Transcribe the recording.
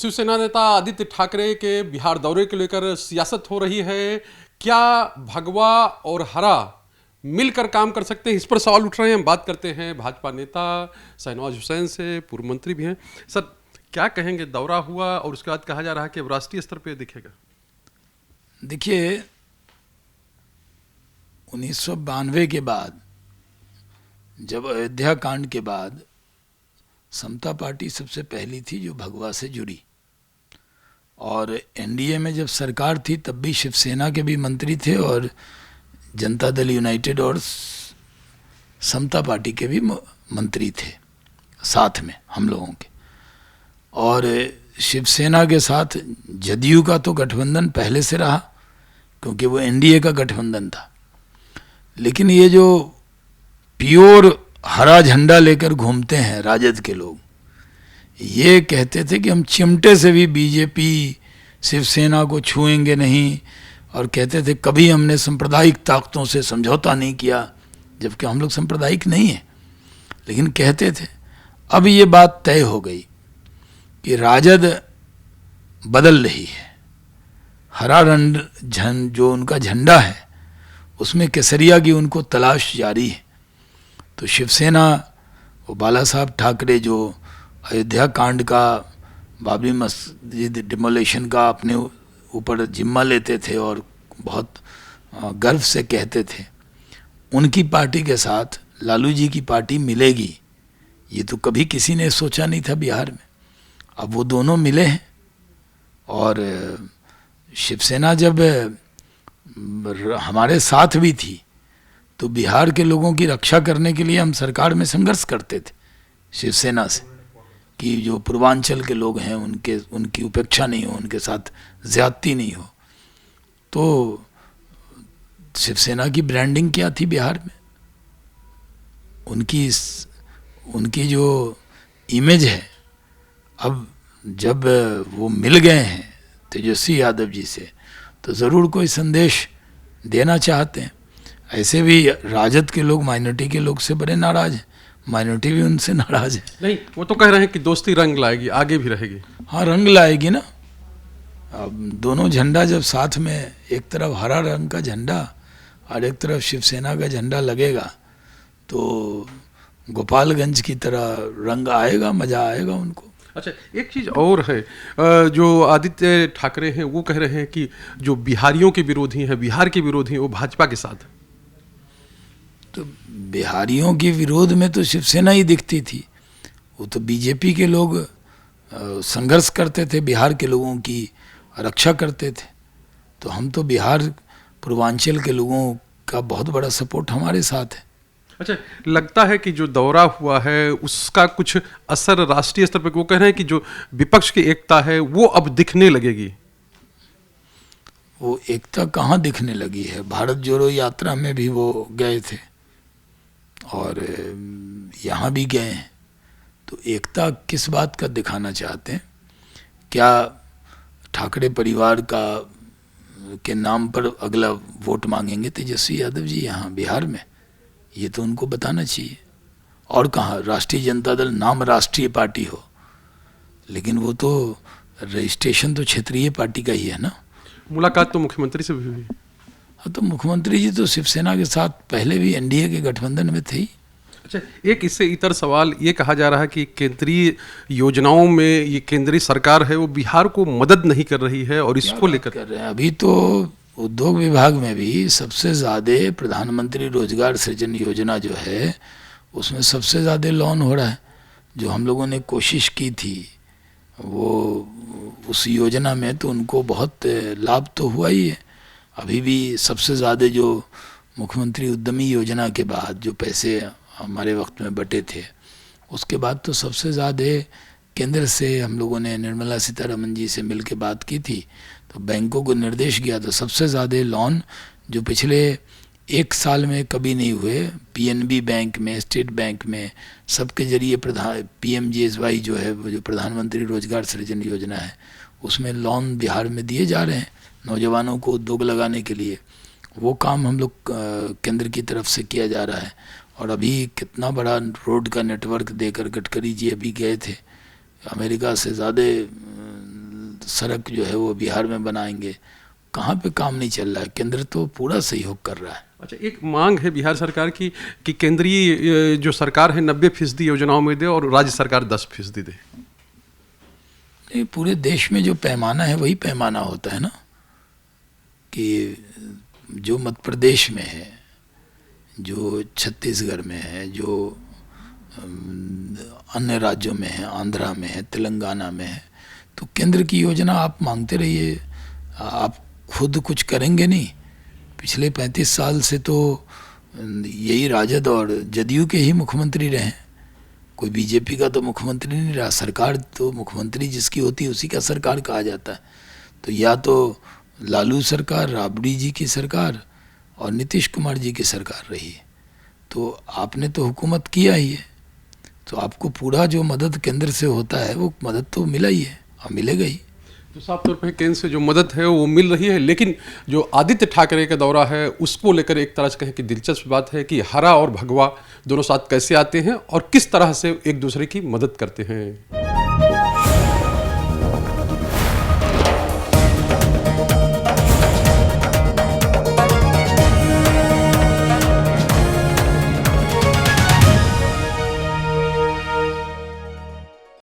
शिवसेना नेता आदित्य ठाकरे के बिहार दौरे को लेकर सियासत हो रही है। क्या भगवा और हरा मिलकर काम कर सकते हैं, इस पर सवाल उठ रहे हैं। हम बात करते हैं भाजपा नेता शहनवाज हुसैन से, पूर्व मंत्री भी हैं। सर, क्या कहेंगे? दौरा हुआ और उसके बाद कहा जा रहा है कि अब राष्ट्रीय स्तर पे दिखेगा। देखिए, 1992 के बाद, जब अयोध्या कांड के बाद समता पार्टी सबसे पहली थी जो भगवा से जुड़ी, और एनडीए में जब सरकार थी तब भी शिवसेना के भी मंत्री थे और जनता दल यूनाइटेड और समता पार्टी के भी मंत्री थे साथ में हम लोगों के। और शिवसेना के साथ जदयू का तो गठबंधन पहले से रहा क्योंकि वो एनडीए का गठबंधन था। लेकिन ये जो प्योर हरा झंडा लेकर घूमते हैं राजद के लोग, ये कहते थे कि हम चिमटे से भी बीजेपी शिवसेना को छुएंगे नहीं, और कहते थे कभी हमने सांप्रदायिक ताकतों से समझौता नहीं किया, जबकि हम लोग सांप्रदायिक नहीं हैं, लेकिन कहते थे। अब ये बात तय हो गई कि राजद बदल रही है, हरा रंग जो उनका झंडा है उसमें केसरिया की उनको तलाश जारी है। तो शिवसेना, वो बाला साहब ठाकरे जो अयोध्या कांड का, बाबरी मस्जिद डिमोलेशन का अपने ऊपर जिम्मा लेते थे और बहुत गर्व से कहते थे, उनकी पार्टी के साथ लालू जी की पार्टी मिलेगी, ये तो कभी किसी ने सोचा नहीं था बिहार में। अब वो दोनों मिले हैं। और शिवसेना जब हमारे साथ भी थी तो बिहार के लोगों की रक्षा करने के लिए हम सरकार में संघर्ष करते थे शिवसेना से, कि जो पूर्वांचल के लोग हैं उनकी उपेक्षा नहीं हो, उनके साथ ज्यादती नहीं हो। तो शिवसेना की ब्रांडिंग क्या थी बिहार में, उनकी जो इमेज है, अब जब वो मिल गए हैं तेजस्वी यादव जी से तो ज़रूर कोई संदेश देना चाहते हैं। ऐसे भी राजद के लोग माइनॉरिटी के लोग से बड़े नाराज हैं, माइनॉरिटी भी उनसे नाराज है। नहीं, वो तो कह रहे हैं कि दोस्ती रंग लाएगी, आगे भी रहेगी। हाँ, रंग लाएगी ना। अब दोनों झंडा जब साथ में, एक तरफ हरा रंग का झंडा और एक तरफ शिवसेना का झंडा लगेगा, तो गोपालगंज की तरह रंग आएगा, मज़ा आएगा उनको। अच्छा, एक चीज़ और है, जो आदित्य ठाकरे हैं वो कह रहे हैं कि जो बिहारियों के विरोधी हैं, बिहार के विरोधी हैं, वो भाजपा के साथ है। तो बिहारियों के विरोध में तो शिवसेना ही दिखती थी। वो तो बीजेपी के लोग संघर्ष करते थे, बिहार के लोगों की रक्षा करते थे। तो हम तो बिहार पूर्वांचल के लोगों का बहुत बड़ा सपोर्ट हमारे साथ है। अच्छा, लगता है कि जो दौरा हुआ है उसका कुछ असर राष्ट्रीय स्तर पर, वो कह रहे हैं कि जो विपक्ष की एकता है वो अब दिखने लगेगी। वो एकता कहाँ दिखने लगी है? भारत जोड़ो यात्रा में भी वो गए थे और यहाँ भी गए हैं। तो एकता किस बात का दिखाना चाहते हैं? क्या ठाकरे परिवार के नाम पर अगला वोट मांगेंगे तेजस्वी यादव जी यहाँ बिहार में? ये तो उनको बताना चाहिए। और कहाँ राष्ट्रीय जनता दल नाम राष्ट्रीय पार्टी हो, लेकिन वो तो रजिस्ट्रेशन तो क्षेत्रीय पार्टी का ही है ना। मुलाकात तो मुख्यमंत्री से भी हुई। हाँ, तो मुख्यमंत्री जी तो शिवसेना के साथ पहले भी एनडीए के गठबंधन में थे ही। अच्छा, एक इससे इतर सवाल ये कहा जा रहा है कि केंद्रीय योजनाओं में ये केंद्रीय सरकार है वो बिहार को मदद नहीं कर रही है, और इसको लेकर कर रहे हैं। अभी तो उद्योग विभाग में भी सबसे ज़्यादा प्रधानमंत्री रोजगार सृजन योजना जो है उसमें सबसे ज़्यादा लोन हो रहा है। जो हम लोगों ने कोशिश की थी वो उस योजना में, तो उनको बहुत लाभ तो हुआ ही है। अभी भी सबसे ज़्यादा जो मुख्यमंत्री उद्यमी योजना के बाद जो पैसे हमारे वक्त में बटे थे, उसके बाद तो सबसे ज़्यादा केंद्र से हम लोगों ने निर्मला सीतारमन जी से मिल के बात की थी, तो बैंकों को निर्देश किया था सबसे ज़्यादा लोन जो पिछले एक साल में कभी नहीं हुए, पीएनबी बैंक में, स्टेट बैंक में, सबके जरिए पीएमजीएसवाई जो है, वो जो प्रधानमंत्री रोजगार सृजन योजना है, उसमें लोन बिहार में दिए जा रहे हैं नौजवानों को उद्योग लगाने के लिए। वो काम हम लोग केंद्र की तरफ से किया जा रहा है। और अभी कितना बड़ा रोड का नेटवर्क देकर गडकरी जी अभी गए थे, अमेरिका से ज़्यादा सड़क जो है वो बिहार में बनाएंगे। कहाँ पे काम नहीं चल रहा है, केंद्र तो पूरा सहयोग कर रहा है। अच्छा, एक मांग है बिहार सरकार की कि केंद्रीय जो सरकार है 90% योजनाओं में दे और राज्य सरकार 10% दे। नहीं, पूरे देश में जो पैमाना है वही पैमाना होता है ना, कि जो मध्य प्रदेश में है, जो छत्तीसगढ़ में है, जो अन्य राज्यों में है, आंध्रा में है, तेलंगाना में है, तो केंद्र की योजना आप मांगते रहिए, आप खुद कुछ करेंगे नहीं। पिछले 35 साल से तो यही राजद और जदयू के ही मुख्यमंत्री रहे, कोई बीजेपी का तो मुख्यमंत्री नहीं रहा। सरकार तो मुख्यमंत्री जिसकी होती है उसी का सरकार कहा जाता है। तो या तो लालू सरकार, राबड़ी जी की सरकार और नीतीश कुमार जी की सरकार रही है। तो आपने तो हुकूमत किया ही है, तो आपको पूरा जो मदद केंद्र से होता है वो मदद तो मिला ही है और मिलेगा ही। तो साफ तौर पे केंद्र से जो मदद है वो मिल रही है, लेकिन जो आदित्य ठाकरे का दौरा है उसको लेकर एक तरह से कहें कि दिलचस्प बात है कि हरा और भगवा दोनों साथ कैसे आते हैं और किस तरह से एक दूसरे की मदद करते हैं।